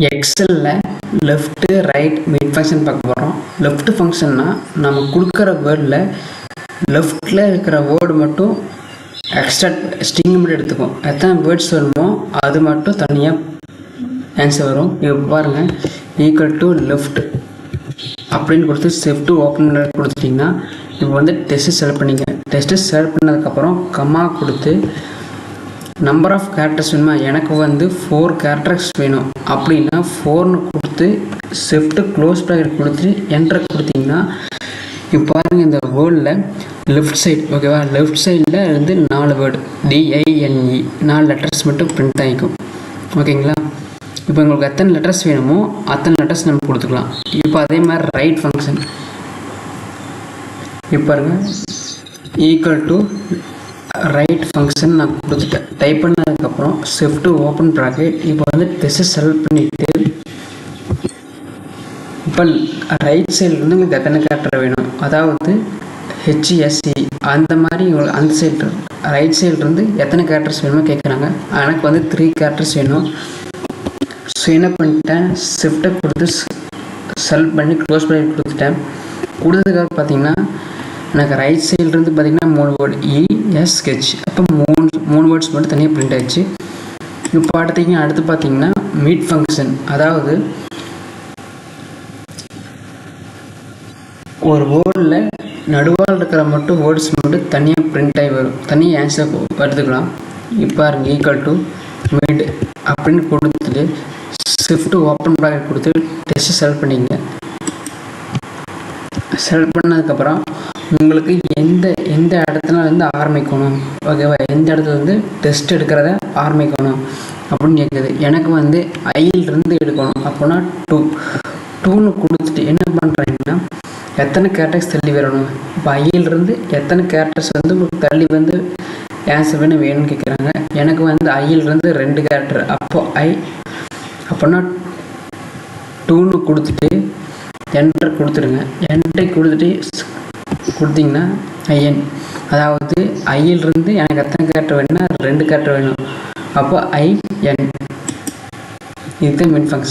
எக்ஸலில் left right mid function பார்க்க போகிறோம். Left ஃபங்க்ஷன்னா நம்ம கொடுக்குற வேர்டில் லெஃப்டில் இருக்கிற வேர்டு மட்டும் எக்ஸ்ட்ரா ஸ்ட்ரிங் மட்டும் எடுத்துக்கும். எத்தனை வேர்ட்ஸ் வருமோ அது மட்டும் தனியாக ஆன்சர் வரும். இப்போ பாருங்கள், ஈக்குவல் டு லெஃப்ட் அப்படின்னு கொடுத்து ஷிஃப்ட் ஓப்பன் கொடுத்துட்டிங்கன்னா இப்போ வந்து டெஸ்ட்டு செலக்ட் பண்ணிங்க. டெஸ்ட்டு செலக்ட் பண்ணதுக்கப்புறம் கம்மா கொடுத்து நம்பர் ஆஃப் கேரக்டர்ஸ் வேணுமா, எனக்கு வந்து 4 கேரக்டர்ஸ் வேணும் அப்படின்னா 4ன்னு கொடுத்து ஷிஃப்ட்டு க்ளோஸ் ப்ராக்கெட் கொடுத்து என்டர் கொடுத்தீங்கன்னா இப்போ பாருங்கள், இந்த வேர்டில் லெஃப்ட் சைடு ஓகேவா, லெஃப்ட் சைடில் இருந்து 4 வேர்டு DINE 4 லெட்டர்ஸ் மட்டும் பிரிண்ட் ஆகிக்கும். ஓகேங்களா, இப்போ உங்களுக்கு எத்தனை லெட்டர்ஸ் வேணுமோ அத்தனை லெட்டர்ஸ் நம்ம கொடுத்துக்கலாம். இப்போ அதே மாதிரி ரைட் ஃபங்க்ஷன் இப்போ பாருங்கள், ஈக்குவல் டு ரைட் ஃபங்க்ஷன் நான் கொடுத்துட்டேன். டைப் பண்ணதுக்கப்புறம் ஷிஃப்ட்டு ஓப்பன் ப்ராக்கெட் இப்போ வந்து டெஸ்ட்டு செலக்ட் பண்ணிவிட்டு இப்போ ரைட் சைட்லேருந்து உங்களுக்கு எத்தனை கேரக்டர் வேணும், அதாவது HSE அந்த மாதிரி உங்களுக்கு அந்த சைடு ரைட் சைட்லேருந்து எத்தனை கேரக்டர்ஸ் வேணுமோ கேட்குறாங்க. எனக்கு வந்து 3 கேரக்டர்ஸ் வேணும். ஸோ என்ன பண்ணிட்டேன், ஷிஃப்ட்டை கொடுத்து செலக்ட் பண்ணி க்ளோஸ் பண்ணி கொடுத்துட்டேன். கொடுத்ததுக்காக பார்த்தீங்கன்னா எனக்கு ரைட் சைட்லேருந்து பார்த்தீங்கன்னா 3 வேர்டு ESH அப்போ 3 வேர்ட்ஸ் மட்டும் தனியாக பிரிண்ட் ஆகிடுச்சு. இப்போ அடுத்து பார்த்தீங்கன்னா மிட் ஃபங்க்ஷன், அதாவது ஒரு வேர்டில் நடுவால் இருக்கிற மட்டும் வேர்ட்ஸ் மட்டும் தனியாக பிரிண்ட் ஆகி வரும், தனியாக ஆன்சர் எடுத்துக்கலாம். இப்போ ஈக்குவல் டு மிட் அப்படின்னு கொடுத்துட்டு ஷிஃப்ட்டு ஓப்பன் ப்ராக்கெட் கொடுத்து டெஸ்ட்டு செலக்ட் பண்ணிங்க. செலக்ட் பண்ணதுக்கப்புறம் உங்களுக்கு எந்த இடத்துல இருந்து ஆரம்பிக்கணும், ஓகேவா, எந்த இடத்துல வந்து டெஸ்ட் எடுக்கிறத ஆரம்பிக்கணும் அப்படின்னு கேட்குது. எனக்கு வந்து ஐயிலிருந்து எடுக்கணும். அப்போனா 2ன்னு கொடுத்துட்டு என்ன பண்ணுறீங்கன்னா எத்தனை கேரக்டர்ஸ் தள்ளி வரணும். இப்போ ஐயிலிருந்து எத்தனை கேரக்டர்ஸ் வந்து உங்களுக்கு தள்ளி வந்து ஆன்சர் வேணும்னு கேட்குறாங்க. எனக்கு வந்து ஐயிலிருந்து 2 கேரக்டர், அப்போனா 2ன்னு கொடுத்துட்டு என்டர் கொடுத்துருங்க. என்ட்ரி கொடுத்தீங்கன்னா IN, அதாவது ஐயிலிருந்து எனக்கு எத்தனை கேரக்டர் வேணும்னா 2 கேரக்டர் வேணும். அப்போ IN, இதுதான் மிட் ஃபங்க்ஷன்.